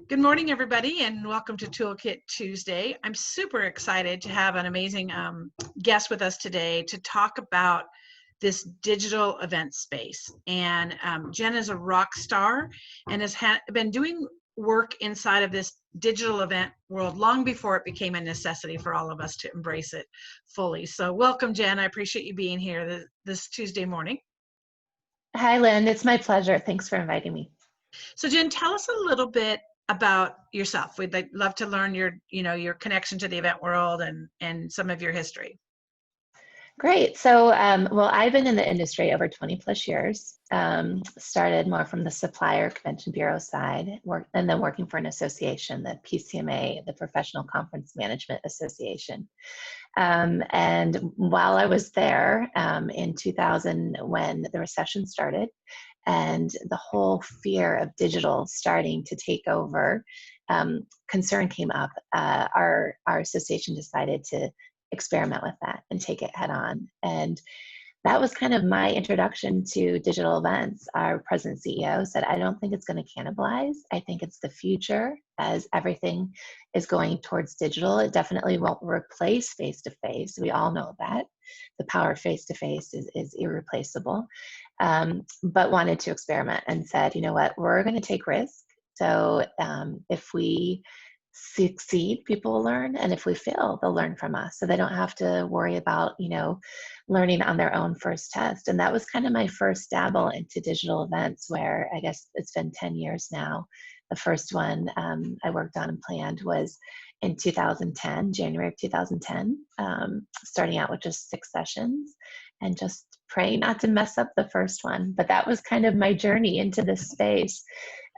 Good morning, everybody, and welcome to Toolkit Tuesday. I'm super excited to have an amazing guest with us today to talk about this digital event space. And Jen is a rock star and has been doing work inside of this digital event world long before it became a necessity for all of us to embrace it fully. So welcome, Jen. I appreciate you being here this Tuesday morning. Hi, Lynn. It's my pleasure. Thanks for inviting me. So Jen, tell us a little bit about yourself. We'd love to learn your connection to the event world and some of your history. Great. So, well, I've been in the industry over 20 plus years. Started more from the supplier convention bureau side, and then working for an association, the PCMA, the Professional Conference Management Association. And while I was there in 2000, when the recession started, and the whole fear of digital starting to take over, concern came up. Our association decided to experiment with that and take it head on. And that was kind of my introduction to digital events. Our president CEO said, I don't think it's going to cannibalize. I think it's the future as everything is going towards digital. It definitely won't replace face-to-face. We all know that. The power of face-to-face is irreplaceable. But wanted to experiment and said, you know what, we're going to take risk. So if we succeed, people will learn, and if we fail, they'll learn from us, so they don't have to worry about learning on their own first test. And that was kind of my first dabble into digital events, where I guess it's been 10 years now. The first one I worked on and planned was in 2010, January of 2010, starting out with just 6 sessions and just pray not to mess up the first one. But that was kind of my journey into this space.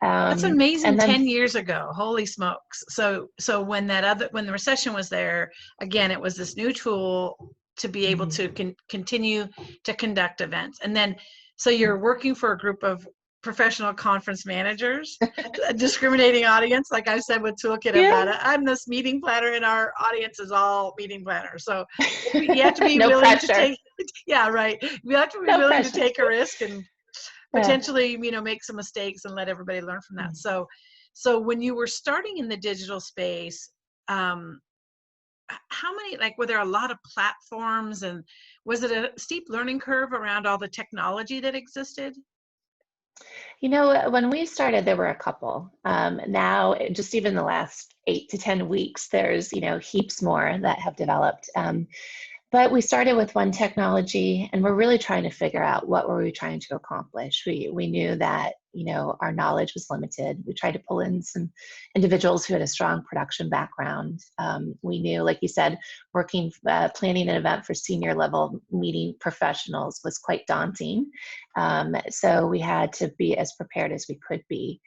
That's amazing. 10 years ago. Holy smokes. So when the recession was there, again, it was this new tool to be able to continue to conduct events. And then, so you're working for a group of professional conference managers, a discriminating audience, like I said with Toolkit about it. I'm this meeting planner and our audience is all meeting planners. So you have to be no willing pressure. to take, yeah, right. You have to be willing to take a risk and potentially, make some mistakes and let everybody learn from that. So when you were starting in the digital space, how many, were there a lot of platforms, and was it a steep learning curve around all the technology that existed? When we started, there were a couple. Now, just even the last 8 to 10 weeks, there's, heaps more that have developed. But we started with one technology, and we're really trying to figure out what were we trying to accomplish. We knew that, our knowledge was limited. We tried to pull in some individuals who had a strong production background. We knew, like you said, planning an event for senior level meeting professionals was quite daunting. So we had to be as prepared as we could be.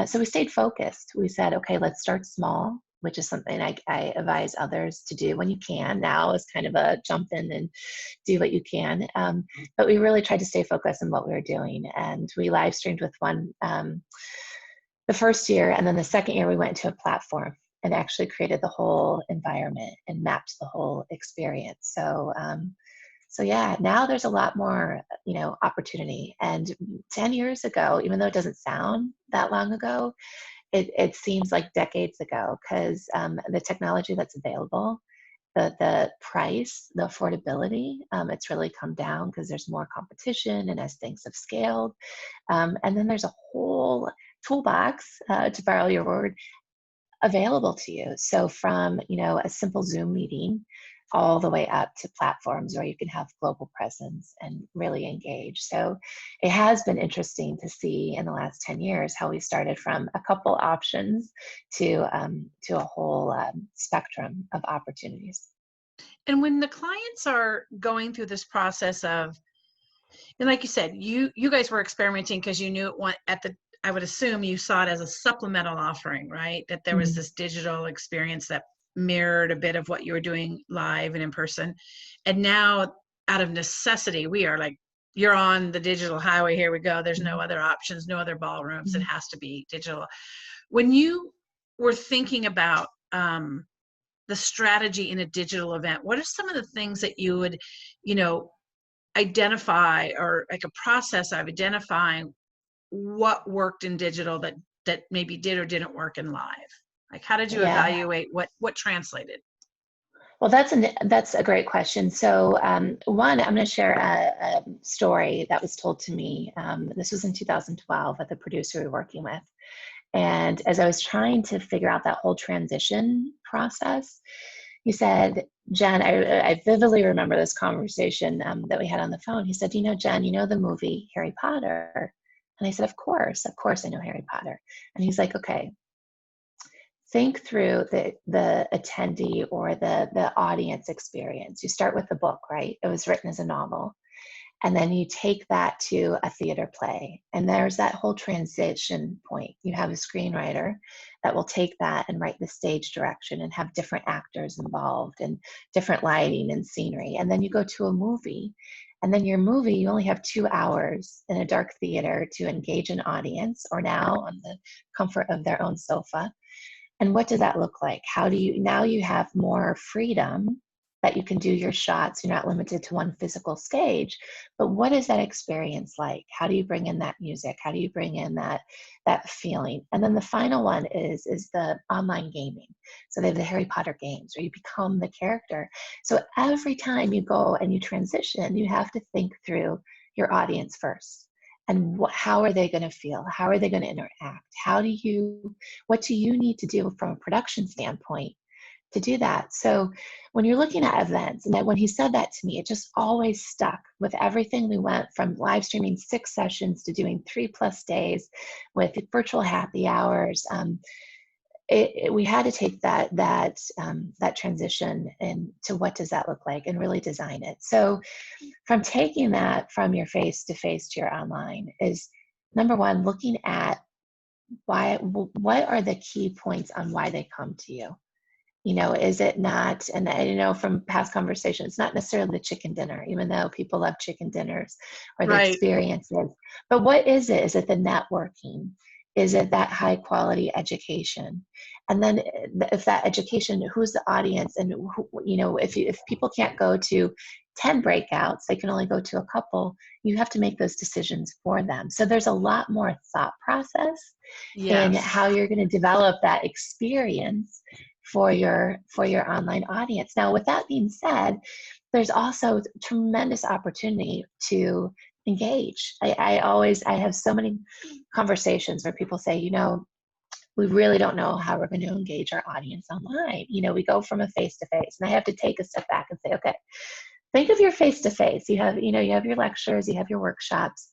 So we stayed focused. We said, okay, let's start small, which is something I advise others to do when you can. Now is kind of a jump in and do what you can. But we really tried to stay focused on what we were doing. And we live streamed with one the first year. And then the second year, we went to a platform and actually created the whole environment and mapped the whole experience. So yeah, now there's a lot more, opportunity. And 10 years ago, even though it doesn't sound that long ago, it seems like decades ago, because the technology that's available, the price, the affordability, it's really come down because there's more competition and as things have scaled. And then there's a whole toolbox, to borrow your word, available to you. So from, a simple Zoom meeting all the way up to platforms where you can have global presence and really engage. So it has been interesting to see in the last 10 years how we started from a couple options to a whole spectrum of opportunities. And when the clients are going through this process of, and like you said, you guys were experimenting because you knew I would assume you saw it as a supplemental offering, right? That there was this digital experience that mirrored a bit of what you were doing live and in person. And now, out of necessity, we are like, you're on the digital highway, here we go. There's no other options, no other ballrooms. It has to be digital. When you were thinking about the strategy in a digital event, what are some of the things that you would, identify, or like a process of identifying what worked in digital that that maybe did or didn't work in live? Like, how did you Yeah. evaluate what translated? Well, that's a great question. So, one, I'm going to share a story that was told to me. This was in 2012 at the producer we were working with. And as I was trying to figure out that whole transition process, he said, Jen, I vividly remember this conversation that we had on the phone. He said, Jen, you know the movie Harry Potter? And I said, of course I know Harry Potter. And he's like, okay, think through the attendee or the audience experience. You start with the book, right? It was written as a novel. And then you take that to a theater play. And there's that whole transition point. You have a screenwriter that will take that and write the stage direction and have different actors involved and different lighting and scenery. And then you go to a movie. And then your movie, you only have 2 hours in a dark theater to engage an audience, or now on the comfort of their own sofa. And what does that look like? Now you have more freedom that you can do your shots. You're not limited to one physical stage, but what is that experience like? How do you bring in that music? How do you bring in that feeling? And then the final one is the online gaming. So they have the Harry Potter games where you become the character. So every time you go and you transition, you have to think through your audience first. And how are they going to feel? How are they going to interact? What do you need to do from a production standpoint to do that? So when you're looking at events, and when he said that to me, it just always stuck with everything. We went from live streaming 6 sessions to doing 3+ days with virtual happy hours. We had to take that transition into what does that look like and really design it. So from taking that from your face-to-face to your online is, number one, looking at what are the key points on why they come to you. Is it not, and I know from past conversations, it's not necessarily the chicken dinner, even though people love chicken dinners or the Right. experiences. But what is it? Is it the networking? Is it that high quality education? And then if that education, who's the audience? And if people can't go to 10 breakouts, they can only go to a couple, you have to make those decisions for them. So there's a lot more thought process in Yes. how you're going to develop that experience for your online audience. Now, with that being said, there's also tremendous opportunity to engage. I have so many conversations where people say, we really don't know how we're going to engage our audience online. We go from a face-to-face, and I have to take a step back and say, okay, think of your face-to-face. You have your lectures, you have your workshops,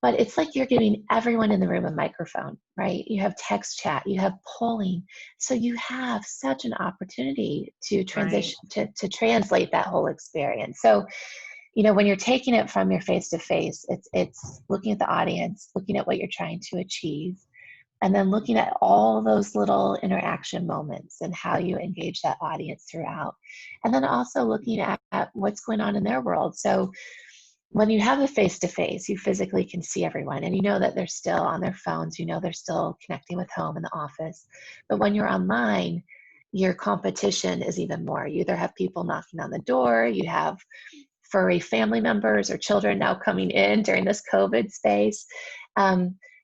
but it's like you're giving everyone in the room a microphone, right? You have text chat, you have polling. So you have such an opportunity to transition, to translate that whole experience. So, when you're taking it from your face-to-face, it's looking at the audience, looking at what you're trying to achieve, and then looking at all those little interaction moments and how you engage that audience throughout. And then also looking at what's going on in their world. So when you have a face-to-face, you physically can see everyone, and that they're still on their phones, they're still connecting with home in the office. But when you're online, your competition is even more. You either have people knocking on the door, you have furry family members or children now coming in during this COVID space.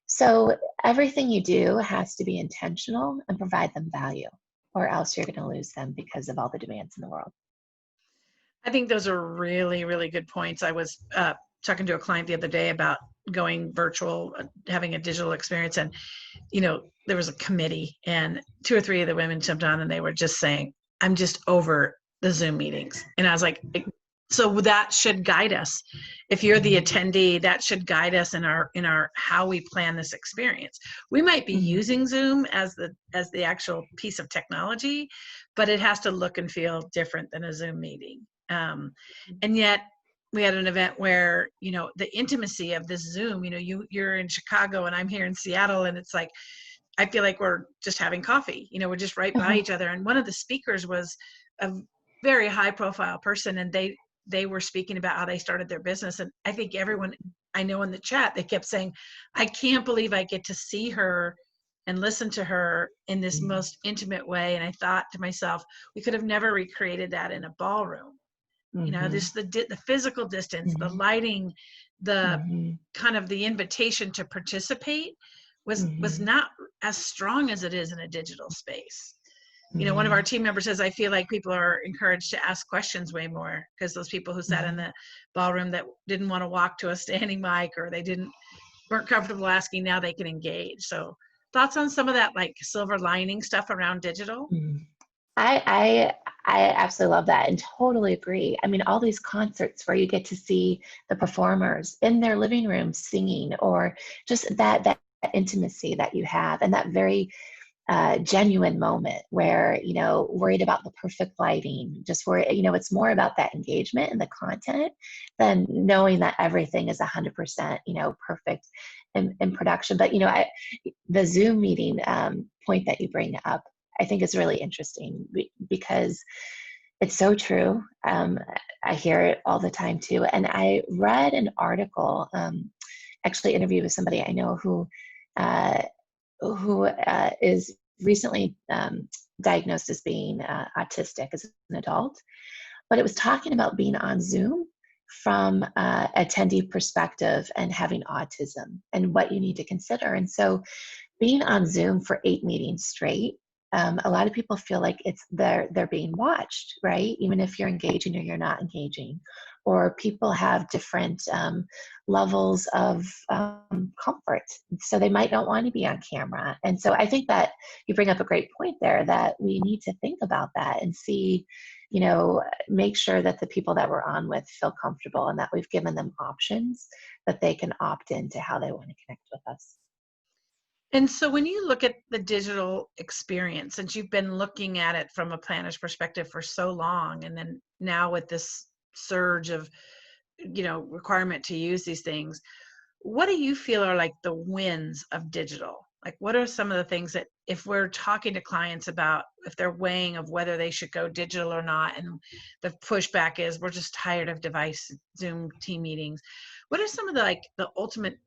So everything you do has to be intentional and provide them value, or else you're going to lose them because of all the demands in the world. I think those are really, really good points. I was talking to a client the other day about going virtual, having a digital experience. And, there was a committee, and 2 or 3 of the women jumped on, and they were just saying, I'm just over the Zoom meetings. And I was like, so that should guide us. If you're the attendee, that should guide us in our how we plan this experience. We might be using Zoom as the actual piece of technology, but it has to look and feel different than a Zoom meeting. And yet we had an event where, the intimacy of this Zoom, you're in Chicago and I'm here in Seattle, and it's like, I feel like we're just having coffee, we're just right by each other. And one of the speakers was a very high profile person, and they were speaking about how they started their business. And I think everyone I know in the chat, they kept saying, I can't believe I get to see her and listen to her in this most intimate way. And I thought to myself, we could have never recreated that in a ballroom. This the physical distance, the lighting, the kind of the invitation to participate was not as strong as it is in a digital space. One of our Mm-hmm. team members says, I feel like people are encouraged to ask questions way more, because those people who sat in the ballroom that didn't want to walk to a standing mic, or they weren't comfortable asking, now they can engage. So thoughts on some of that, like silver lining stuff around digital? I absolutely love that and totally agree. I mean, all these concerts where you get to see the performers in their living room singing, or just that intimacy that you have, and that very genuine moment where, worried about the perfect lighting, just where, it's more about that engagement and the content than knowing that everything is 100%, perfect in production. But, the Zoom meeting point that you bring up, I think is really interesting because it's so true. I hear it all the time too. And I read an article, actually interviewed with somebody I know who is recently diagnosed as being autistic as an adult, but it was talking about being on Zoom from attendee perspective and having autism and what you need to consider. And so being on Zoom for 8 meetings straight, a lot of people feel like they're being watched, right? Even if you're engaging or you're not engaging, or people have different levels of comfort, so they might not want to be on camera. And so I think that you bring up a great point there, that we need to think about that and see, make sure that the people that we're on with feel comfortable and that we've given them options that they can opt into how they want to connect with us. And so when you look at the digital experience, since you've been looking at it from a planner's perspective for so long, and then now with this surge of, requirement to use these things, what do you feel are like the wins of digital? Like, what are some of the things that, if we're talking to clients about, if they're weighing of whether they should go digital or not, and the pushback is, we're just tired of device Zoom team meetings, what are some of the ultimate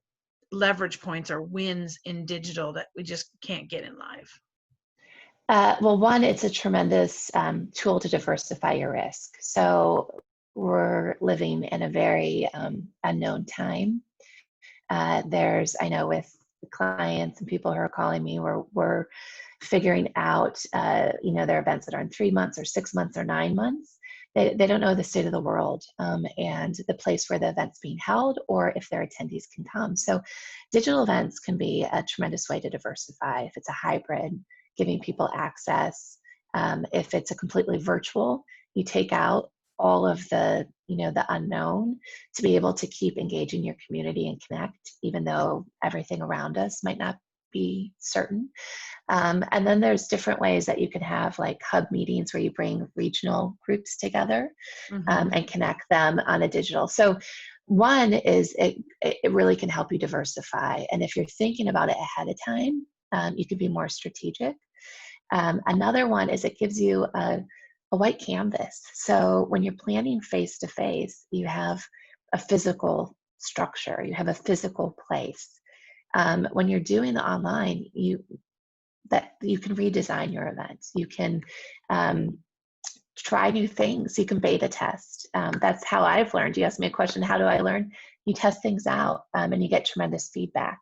leverage points or wins in digital that we just can't get in live? Well, one, it's a tremendous tool to diversify your risk. So we're living in a very unknown time. I know with clients and people who are calling me, we're figuring out, their events that are in 3 months or 6 months or 9 months. They don't know the state of the world and the place where the event's being held, or if their attendees can come. So digital events can be a tremendous way to diversify. If it's a hybrid, giving people access. If it's a completely virtual, you take out all of the unknown to be able to keep engaging your community and connect, even though everything around us might not be certain. And then there's different ways that you can have like hub meetings where you bring regional groups together and connect them on a digital. So one is it really can help you diversify. And if you're thinking about it ahead of time, you can be more strategic. Another one is it gives you a white canvas. So when you're planning face-to-face, you have a physical structure, you have a physical place. When you're doing the online, you can redesign your events. You can try new things. You can beta test. That's how I've learned. You asked me a question, how do I learn? You test things out and you get tremendous feedback.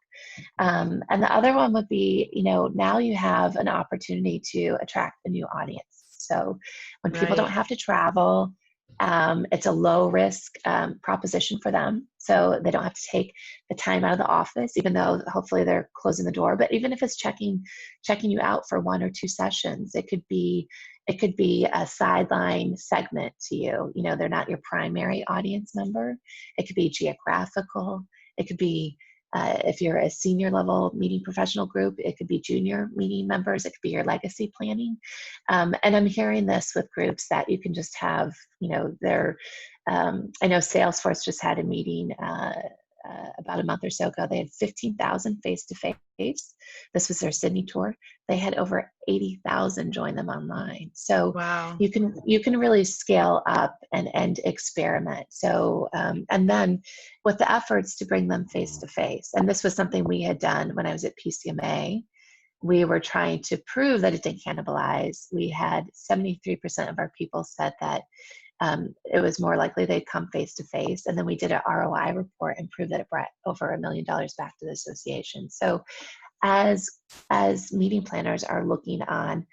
And the other one would be, now you have an opportunity to attract a new audience. So when people don't have to travel, it's a low risk proposition for them. So they don't have to take the time out of the office, even though hopefully they're closing the door. But even if it's checking you out for 1 or 2 sessions, it could be a sideline segment to you. They're not your primary audience member. It could be geographical. It could be if you're a senior level meeting professional group, it could be junior meeting members. It could be your legacy planning. And I'm hearing this with groups that you can just have, I know Salesforce just had a meeting about a month or so ago. They had 15,000 face-to-face. This was their Sydney tour. They had over 80,000 join them online. So wow. you can really scale up and experiment. So and then with the efforts to bring them face-to-face, and this was something we had done when I was at PCMA. We were trying to prove that it didn't cannibalize. We had 73% of our people said that it was more likely they'd come face to face. And then we did an ROI report and proved that it brought over $1 million back to the association. So as meeting planners are looking on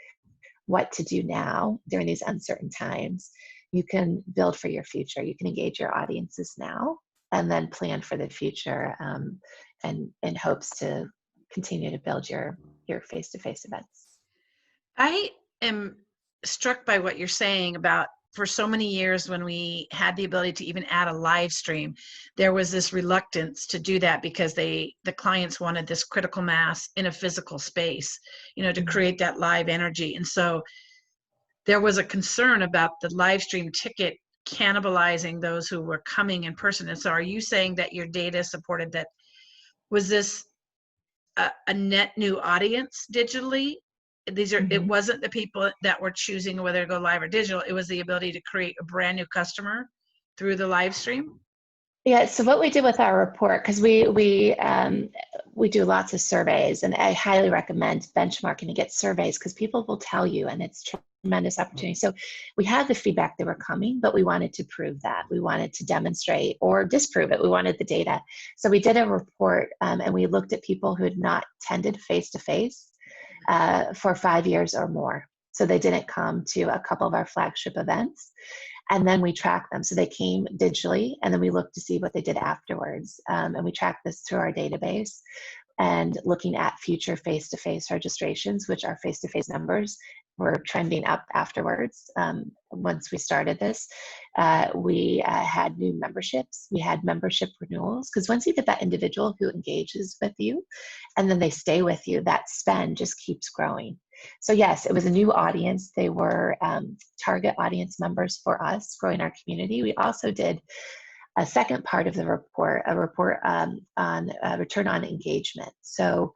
what to do now during these uncertain times, you can build for your future. You can engage your audiences now and then plan for the future, and in hopes to continue to build your face-to-face events. I am struck by what you're saying about, for so many years when we had the ability to even add a live stream, there was this reluctance to do that because the clients wanted this critical mass in a physical space, to create that live energy. And so there was a concern about the live stream ticket cannibalizing those who were coming in person. And so are you saying that your data supported that? Was this a net new audience digitally? It wasn't the people that were choosing whether to go live or digital. It was the ability to create a brand new customer through the live stream. Yeah, so what we did with our report, because we do lots of surveys, and I highly recommend benchmarking to get surveys, because people will tell you, and it's tremendous opportunity. So we had the feedback they were coming, but we wanted to prove that. We wanted to demonstrate or disprove it. We wanted the data. So we did a report, and we looked at people who had not attended face-to-face for 5 years or more. So they didn't come to a couple of our flagship events. And then we track them. So they came digitally, and then we looked to see what they did afterwards. And we track this through our database, and looking at future face-to-face registrations, which our face-to-face numbers were trending up afterwards. Once we started this, we had new memberships. We had membership renewals, because once you get that individual who engages with you and then they stay with you, that spend just keeps growing. So yes, it was a new audience. They were target audience members for us, growing our community. We also did a second part of the report, a report on return on engagement. So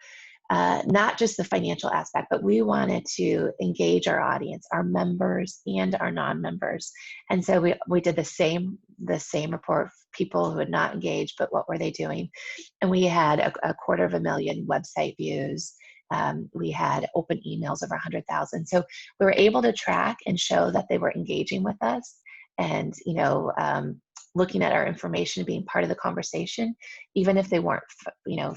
not just the financial aspect, but we wanted to engage our audience, our members and our non-members. And so we did the same report, people who had not engaged, but what were they doing? And we had a 250,000 website views. We had open emails over 100,000. So we were able to track and show that they were engaging with us, and looking at our information, being part of the conversation, even if they weren't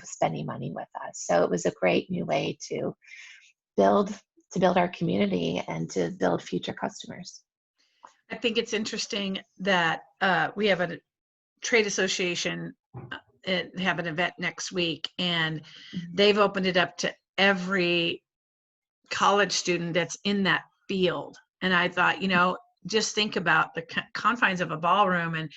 spending money with us. So it was a great new way to build our community and to build future customers. I think it's interesting that we have a trade association have an event next week, and they've opened it up to every college student that's in that field. And I thought, just think about the confines of a ballroom, and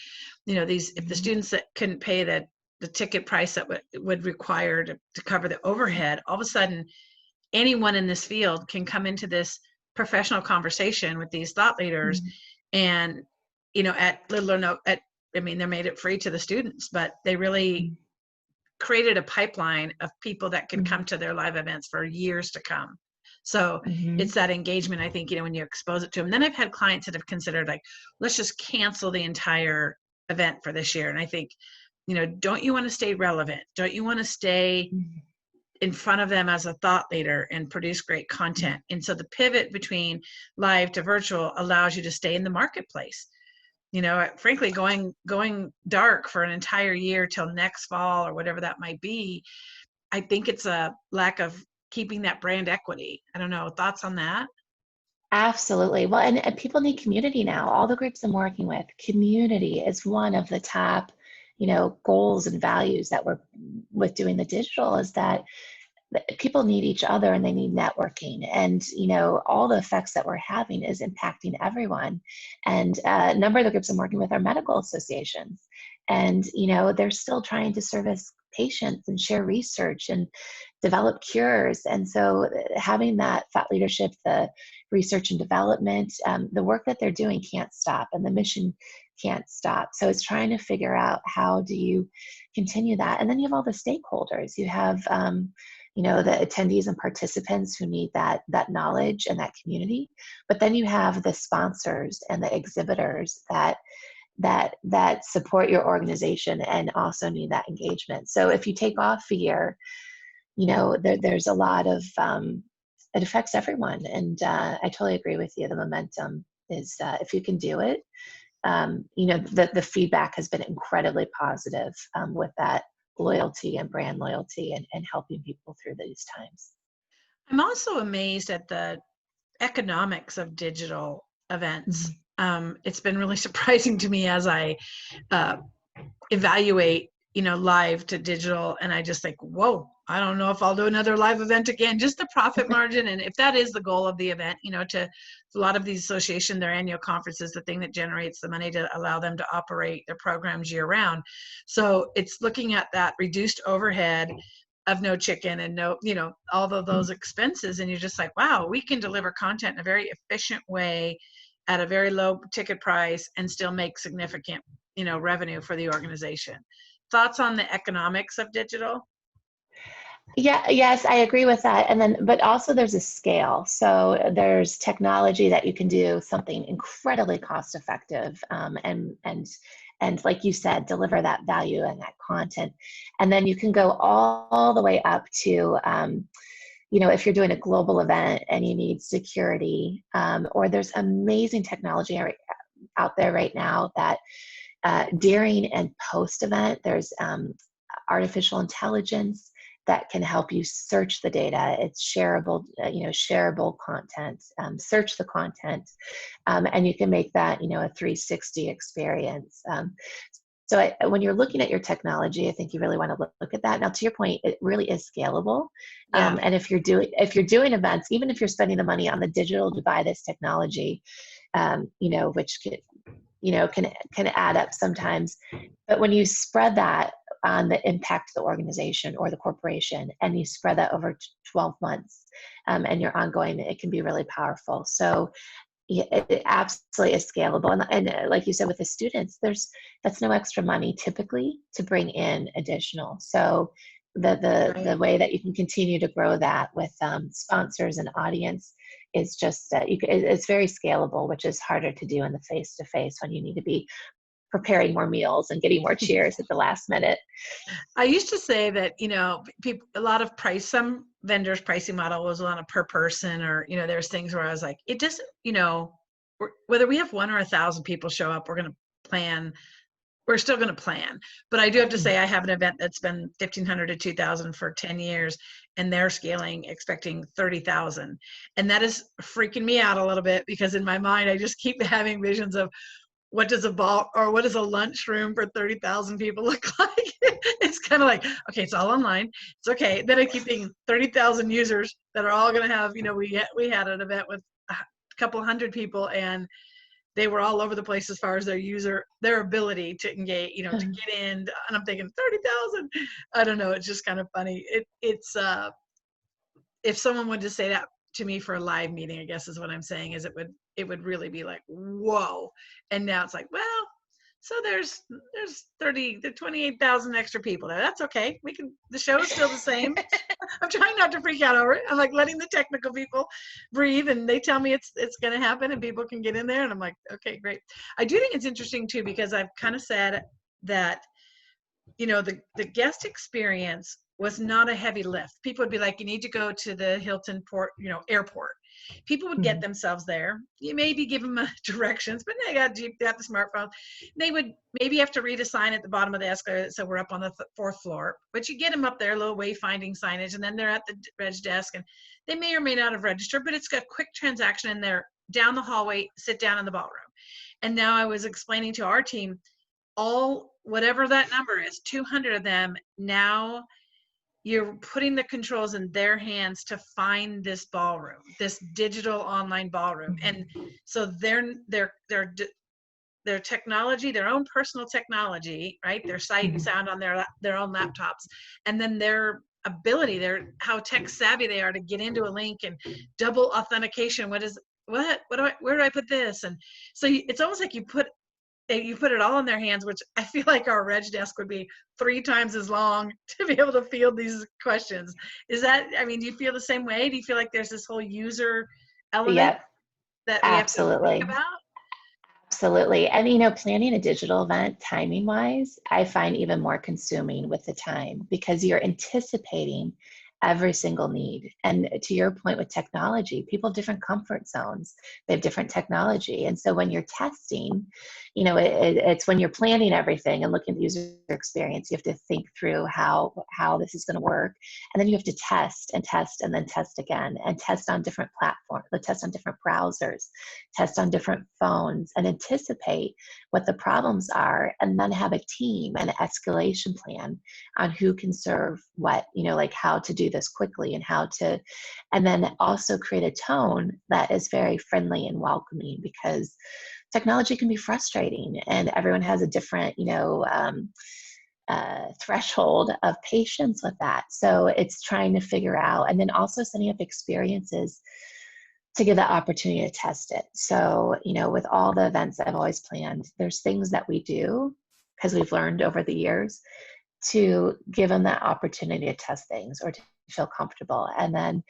if the students that couldn't pay the ticket price that would require to cover the overhead, all of a sudden anyone in this field can come into this professional conversation with these thought leaders, and at little or no, they made it free to the students, but they really created a pipeline of people that can come to their live events for years to come. So it's that engagement, I think, when you expose it to them. Then I've had clients that have considered, like, let's just cancel the entire event for this year. And I think, don't you want to stay relevant? Don't you want to stay in front of them as a thought leader and produce great content? And so the pivot between live to virtual allows you to stay in the marketplace. Frankly, going dark for an entire year till next fall or whatever that might be, I think it's a lack of keeping that brand equity. I don't know, thoughts on that? Absolutely. Well, and people need community now. All the groups I'm working with, community is one of the top, goals and values that we're with doing the digital, is that people need each other and they need networking, and all the effects that we're having is impacting everyone. And a number of the groups I'm working with are medical associations, and they're still trying to service patients and share research and develop cures. And so having that thought leadership, the research and development, the work that they're doing can't stop, and the mission can't stop. So it's trying to figure out, how do you continue that? And then you have all the stakeholders. You have the attendees and participants who need that knowledge and that community. But then you have the sponsors and the exhibitors that support your organization and also need that engagement. So if you take off a year, there's a lot of, it affects everyone. And I totally agree with you. The momentum is, if you can do it, the feedback has been incredibly positive with that loyalty and brand loyalty and helping people through these times. I'm also amazed at the economics of digital events. It's been really surprising to me as I uh, evaluate, live to digital, and I just think, whoa, I don't know if I'll do another live event again. Just the profit margin, and if that is the goal of the event, to a lot of these associations, their annual conferences, the thing that generates the money to allow them to operate their programs year round. So it's looking at that reduced overhead of no chicken and no, all of those expenses, and you're just like, wow, we can deliver content in a very efficient way at a very low ticket price and still make significant, revenue for the organization. Thoughts on the economics of digital? Yeah, yes, I agree with that. And then, but also there's a scale. So there's technology that you can do something incredibly cost effective, and like you said, deliver that value and that content. And then you can go all the way up to, if you're doing a global event and you need security, or there's amazing technology out there right now that during and post event, there's artificial intelligence that can help you search the data. It's shareable, shareable content. Search the content, and you can make that, a 360 experience. So when you're looking at your technology, I think you really want to look at that. Now, to your point, it really is scalable. Yeah. And if you're doing events, even if you're spending the money on the digital to buy this technology, which can add up sometimes. But when you spread that on the impact of the organization or the corporation, and you spread that over 12 months, and you're ongoing, it can be really powerful. So yeah, it absolutely is scalable. And like you said, with the students, that's no extra money typically to bring in additional. So the way that you can continue to grow that with sponsors and audience is just it's very scalable, which is harder to do in the face-to-face when you need to be preparing more meals and getting more cheers at the last minute. I used to say that, people, a lot of some vendors' pricing model was on a per person, or, there's things where I was like, it doesn't, whether we have 1 or 1,000 people show up, we're still going to plan. But I do have to say, I have an event that's been 1,500 to 2,000 for 10 years, and they're scaling, expecting 30,000. And that is freaking me out a little bit, because in my mind, I just keep having visions of, what does a lunchroom for 30,000 people look like? It's kind of like, okay, it's all online. It's okay. Then I keep thinking 30,000 users that are all going to have, we had an event with a couple hundred people, and they were all over the place as far as their ability to engage, to get in. And I'm thinking 30,000. I don't know. It's just kind of funny. It's if someone wanted to say that to me for a live meeting, I guess is what I'm saying, is it would really be like, whoa. And now it's like, well, so there's 28,000 extra people there. That's okay. The show is still the same. I'm trying not to freak out over it. I'm like letting the technical people breathe, and they tell me it's going to happen and people can get in there. And I'm like, okay, great. I do think it's interesting too, because I've kind of said that, the guest experience was not a heavy lift. People would be like, you need to go to the Hilton airport. People would get themselves there. You maybe give them directions, but they got the smartphone. They would maybe have to read a sign at the bottom of the escalator, so we're up on the 4th floor. But you get them up there, a little wayfinding signage, and then they're at the reg desk, and they may or may not have registered, but it's got a quick transaction, and they're down the hallway, sit down in the ballroom. And now I was explaining to our team, whatever that number is, 200 of them, now you're putting the controls in their hands to find this ballroom, this digital online ballroom. And so their technology, their own personal technology, right? Their sight and sound on their own laptops, and then their ability, how tech savvy they are to get into a link and double authentication. Where do I put this? And so it's almost like you put it all in their hands, which I feel like our reg desk would be 3 times as long to be able to field these questions. Do you feel the same way? Do you feel like there's this whole user element that we have to think about? Absolutely. And, planning a digital event timing wise, I find even more consuming with the time, because you're anticipating every single need. And to your point with technology, people have different comfort zones. They have different technology. And so when you're testing, it's when you're planning everything and looking at the user experience, you have to think through how this is going to work. And then you have to test and test and then test again and test on different platforms, test on different browsers, test on different phones, and anticipate what the problems are, and then have a team and an escalation plan on who can serve what, like how to do this quickly and then also create a tone that is very friendly and welcoming, because technology can be frustrating and everyone has a different, threshold of patience with that. So it's trying to figure out, and then also setting up experiences to give that opportunity to test it. So, with all the events I've always planned, there's things that we do because we've learned over the years to give them that opportunity to test things or to feel comfortable. And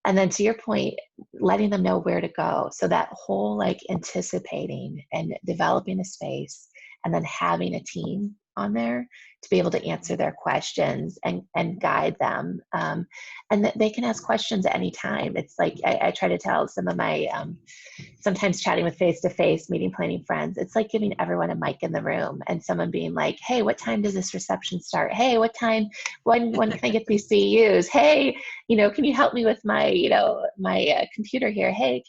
then to your point, letting them know where to go. So that whole anticipating and developing a space and then having a team on there to be able to answer their questions and guide them. And that they can ask questions at any time. It's like I try to tell some of my, sometimes chatting with face-to-face meeting planning friends, it's like giving everyone a mic in the room and someone being like, hey, what time does this reception start? Hey, what time, when can I get these CEUs? Hey, can you help me with my, my computer here? Hey,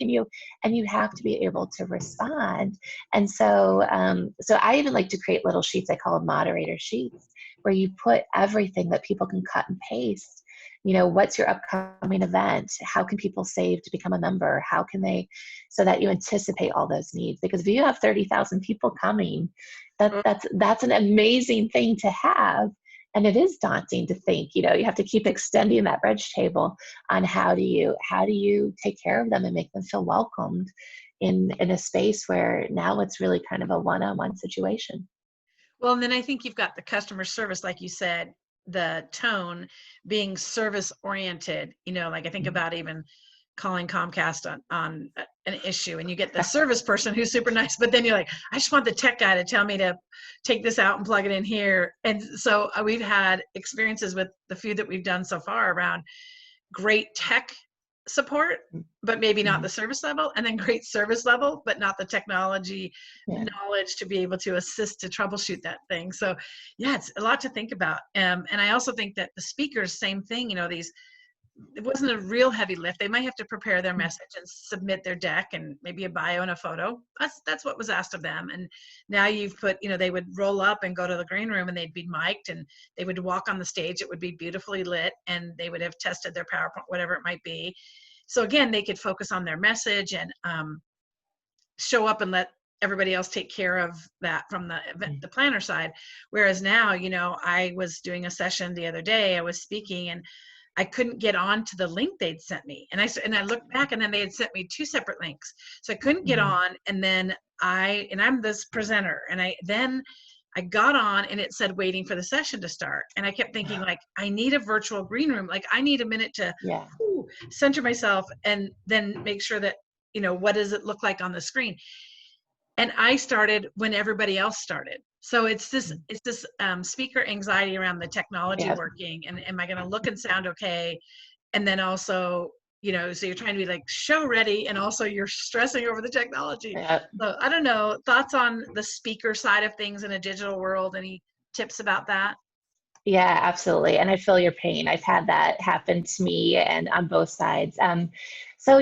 and you have to be able to respond. And so, so I even like to create little sheets. I call them moderator sheets, where you put everything that people can cut and paste. What's your upcoming event? How can people save to become a member? How can they, so that you anticipate all those needs? Because if you have 30,000 people coming, that's an amazing thing to have. And it is daunting to think, you have to keep extending that bridge table on how do you take care of them and make them feel welcomed in a space where now it's really kind of a one-on-one situation. Well, and then I think you've got the customer service, like you said, the tone being service oriented, like I think about even calling Comcast on an issue, and you get the service person who's super nice, but then you're like, I just want the tech guy to tell me to take this out and plug it in here. And so we've had experiences with the few that we've done so far around great tech support, but maybe not the service level, and then great service level, but not the technology knowledge to be able to assist to troubleshoot that thing. So yeah, it's a lot to think about. And I also think that the speakers, same thing, it wasn't a real heavy lift. They might have to prepare their message and submit their deck and maybe a bio and a photo. That's what was asked of them. And now you've put, they would roll up and go to the green room and they'd be mic'd and they would walk on the stage. It would be beautifully lit and they would have tested their PowerPoint, whatever it might be. So again, they could focus on their message and show up and let everybody else take care of that from the event, the planner side. Whereas now, I was doing a session the other day, I was speaking and I couldn't get on to the link they'd sent me. And I looked back and then they had sent me 2 separate links. So I couldn't get on. And then I'm this presenter. And I got on and it said waiting for the session to start. And I kept thinking I need a virtual green room. I need a minute to center myself and then make sure that, what does it look like on the screen? And I started when everybody else started. So it's this speaker anxiety around the technology working, and am I going to look and sound okay? And then also, so you're trying to be show ready, and also you're stressing over the technology. So I don't know, thoughts on the speaker side of things in a digital world? Any tips about that? Yeah, absolutely. And I feel your pain. I've had that happen to me and on both sides. So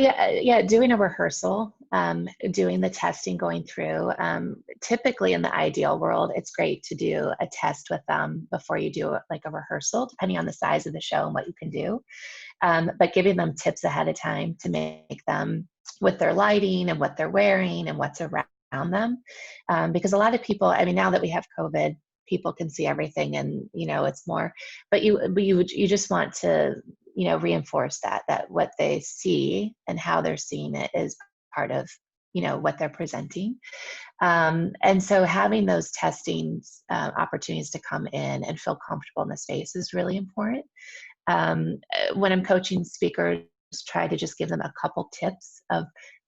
doing a rehearsal, doing the testing, going through, typically in the ideal world, it's great to do a test with them before you do a rehearsal, depending on the size of the show and what you can do. But giving them tips ahead of time to make them with their lighting and what they're wearing and what's around them. Because a lot of people, now that we have COVID, people can see everything and, it's more, but you just want to, reinforce that what they see and how they're seeing it is part of, what they're presenting. And so having those testing opportunities to come in and feel comfortable in the space is really important. When I'm coaching speakers, try to just give them a couple tips of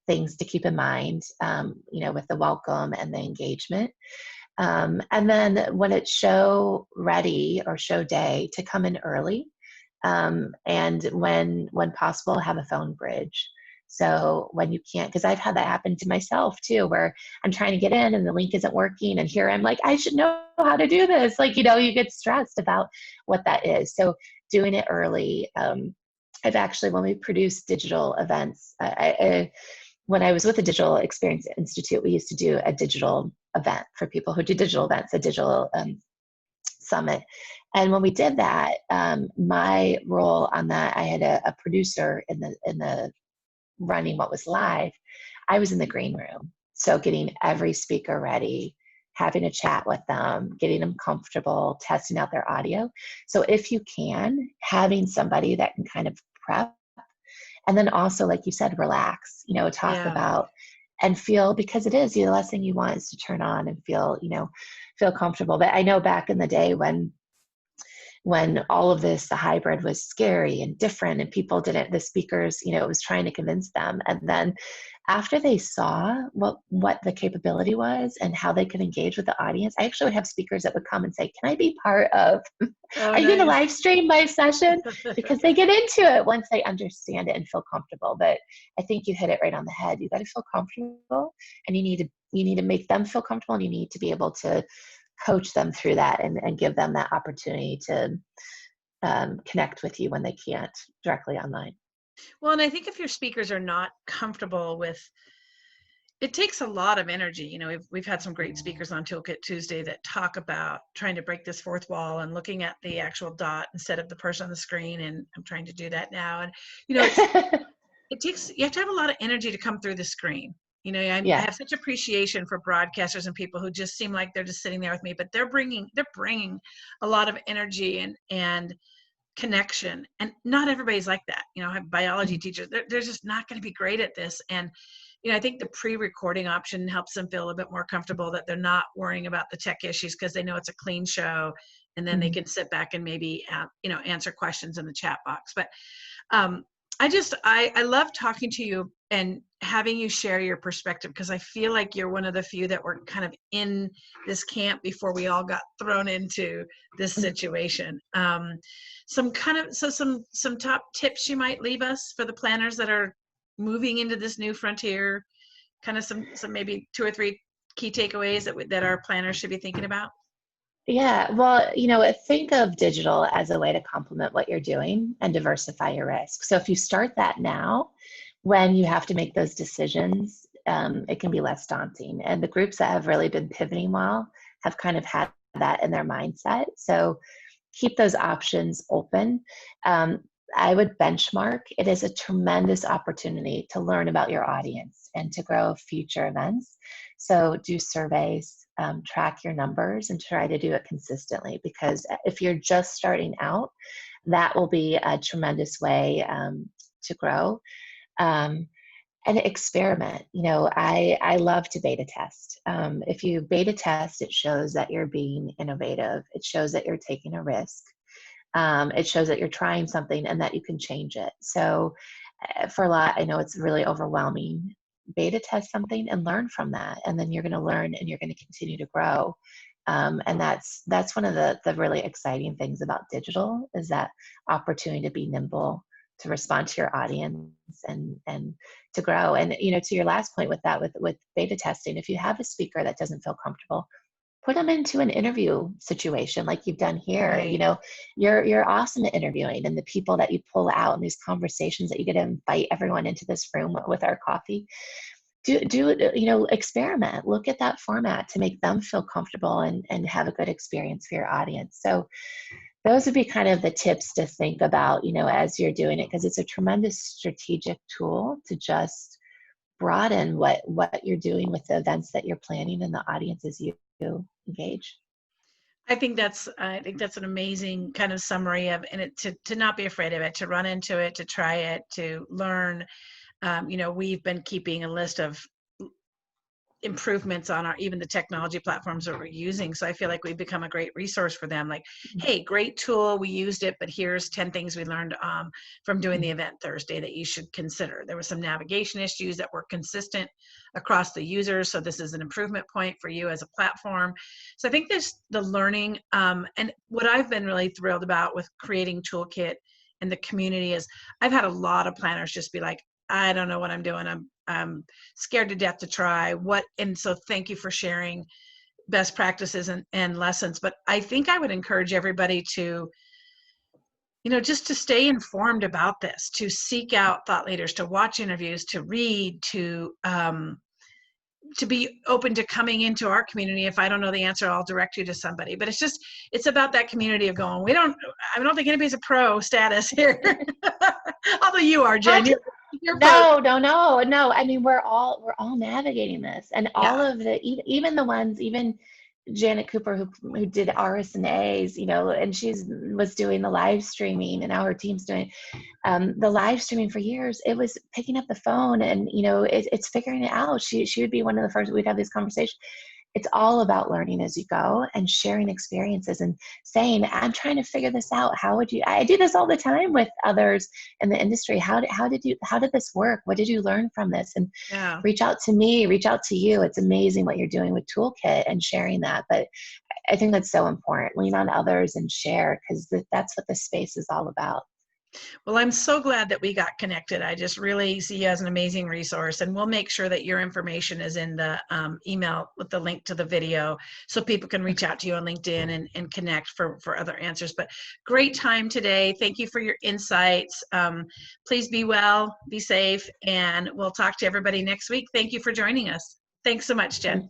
things to keep in mind, with the welcome and the engagement. And then when it's show ready or show day, to come in early And when possible, have a phone bridge. So when you can't, because I've had that happen to myself too, where I'm trying to get in and the link isn't working. And here I'm like, I should know how to do this. Like, you get stressed about what that is. So doing it early. I've actually, when we produce digital events, when I was with the Digital Experience Institute, we used to do a digital event for people who do digital events, a digital summit. And when we did that, my role on that, I had a producer in the running what was live. I was in the green room. So getting every speaker ready, having a chat with them, getting them comfortable, testing out their audio. So if you can, having somebody that can kind of prep, and then also, like you said, relax, talk Yeah. about and feel, because it is, the last thing you want is to turn on and feel comfortable. But I know back in the day when all of this, the hybrid was scary and different and people didn't, the speakers, it was trying to convince them. And then after they saw what the capability was and how they could engage with the audience, I actually would have speakers that would come and say, can I be part of, Oh, are you going to nice. live stream my session? Because they get into it once they understand it and feel comfortable. But I think you hit it right on the head. You got to feel comfortable, and you need to make them feel comfortable, and you need to be able to coach them through that and give them that opportunity to connect with you when they can't directly online. Well, and I think if your speakers are not comfortable with, it takes a lot of energy. We've had some great speakers on Toolkit Tuesday that talk about trying to break this fourth wall and looking at the actual dot instead of the person on the screen. And I'm trying to do that now. And, you have to have a lot of energy to come through the screen. I Yeah. have such appreciation for broadcasters and people who just seem like they're just sitting there with me, but they're bringing a lot of energy and connection. And not everybody's like that. I have biology teachers. They're just not going to be great at this. And, I think the pre-recording option helps them feel a bit more comfortable that they're not worrying about the tech issues because they know it's a clean show, and then they can sit back and maybe, answer questions in the chat box. But I love talking to you and having you share your perspective, because I feel like you're one of the few that were kind of in this camp before we all got thrown into this situation. Some top tips you might leave us for the planners that are moving into this new frontier, kind of some maybe 2 or 3 key takeaways that our planners should be thinking about. Yeah, well, think of digital as a way to complement what you're doing and diversify your risk. So if you start that now, when you have to make those decisions, it can be less daunting. And the groups that have really been pivoting well have kind of had that in their mindset. So keep those options open. I would benchmark. It is a tremendous opportunity to learn about your audience and to grow future events. So do surveys, track your numbers, and try to do it consistently, because if you're just starting out, that will be a tremendous way to grow. And experiment. I love to beta test. If you beta test, it shows that you're being innovative. It shows that you're taking a risk. It shows that you're trying something and that you can change it. So for a lot, I know it's really overwhelming. Beta test something and learn from that. And then you're going to learn and you're going to continue to grow. And that's one of the really exciting things about digital, is that opportunity to be nimble, to respond to your audience and to grow. And, to your last point with that, with beta testing, if you have a speaker that doesn't feel comfortable, put them into an interview situation like you've done here. Right. You're awesome at interviewing, and the people that you pull out in these conversations that you get to invite everyone into this room with our coffee. Do experiment, look at that format to make them feel comfortable and have a good experience for your audience. So those would be kind of the tips to think about, as you're doing it, because it's a tremendous strategic tool to just broaden what you're doing with the events that you're planning and the audiences you engage. I think that's an amazing kind of summary of, and it to not be afraid of it, to run into it, to try it, to learn. We've been keeping a list of improvements on even the technology platforms that we're using. So I feel like we've become a great resource for them. Like, hey, great tool, we used it, but here's 10 things we learned from doing the event Thursday that you should consider. There were some navigation issues that were consistent across the users. So this is an improvement point for you as a platform. So I think there's the learning. And what I've been really thrilled about with creating Toolkit and the community is, I've had a lot of planners just be like, I don't know what I'm doing. I'm scared to death to try what. And so thank you for sharing best practices and lessons. But I think I would encourage everybody to, just to stay informed about this, to seek out thought leaders, to watch interviews, to read, to be open to coming into our community. If I don't know the answer, I'll direct you to somebody. But it's about that community of going, I don't think anybody's a pro status here. Although you are, Jen. You're No. I mean, we're all navigating this, and all yeah. of even the ones, even Janet Cooper, who did RSNAs, and was doing the live streaming, and now her team's doing the live streaming for years. It was picking up the phone, and it's figuring it out. She would be one of the first. We'd have these conversations. It's all about learning as you go and sharing experiences and saying, I'm trying to figure this out. How would you, I do this all the time with others in the industry. How did this work? What did you learn from this? And reach out to me, reach out to you. It's amazing what you're doing with Toolkit and sharing that. But I think that's so important. Lean on others and share, because that's what this space is all about. Well, I'm so glad that we got connected. I just really see you as an amazing resource, and we'll make sure that your information is in the email with the link to the video so people can reach out to you on LinkedIn and connect for other answers. But great time today. Thank you for your insights. Please be well, be safe, and we'll talk to everybody next week. Thank you for joining us. Thanks so much, Jen.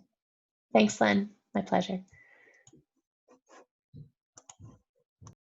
Thanks, Lynn. My pleasure.